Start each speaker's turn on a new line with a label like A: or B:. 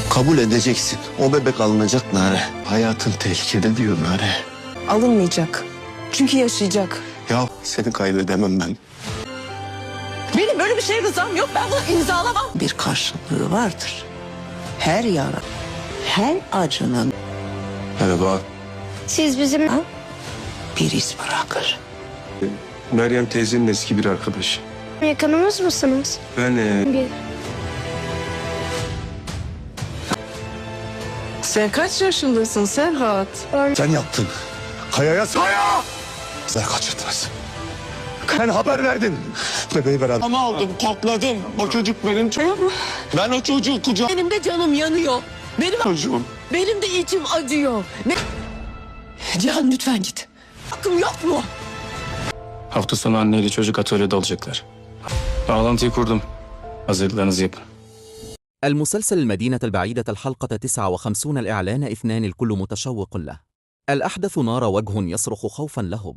A: Kabul edeceksin. O bebek alınacak Nare. Hayatın tehlikede diyor Nare.
B: Alınmayacak. Çünkü yaşayacak.
A: Ya seni kaybedemem ben.
B: Benim böyle bir şeye rızam yok. Ben bunu imzalamam.
C: Bir karşılığı vardır. Her yara, her acının
A: Evet bak.
D: Siz bizim...
C: bir iz bırakır.
A: Meryem teyzenin eski bir arkadaşı.
D: Yakınımız mısınız?
A: Ben
B: Sen kaç yaşındasın Serhat?
A: sen yaptın. Kaya'ya Kaya! Sen kaçırdınız. Sen haber verdin. Bebeği beraber. Ama aldım, kokladım. O çocuk benim çocuğum. Ben o çocuğu kucağım.
B: Benim de canım yanıyor.
A: Çocuğum.
B: Benim de içim acıyor. Cihan lütfen git. Hakkım yok mu?
E: Hafta sonu anneyle çocuk atölyede olacaklar. Bağlantıyı kurdum. Hazırlıklarınızı yapın.
F: المسلسل المدينة البعيدة الحلقة 59 الإعلان 2 الكل متشوق له. الأحدث نار وجه يصرخ خوفا لهب.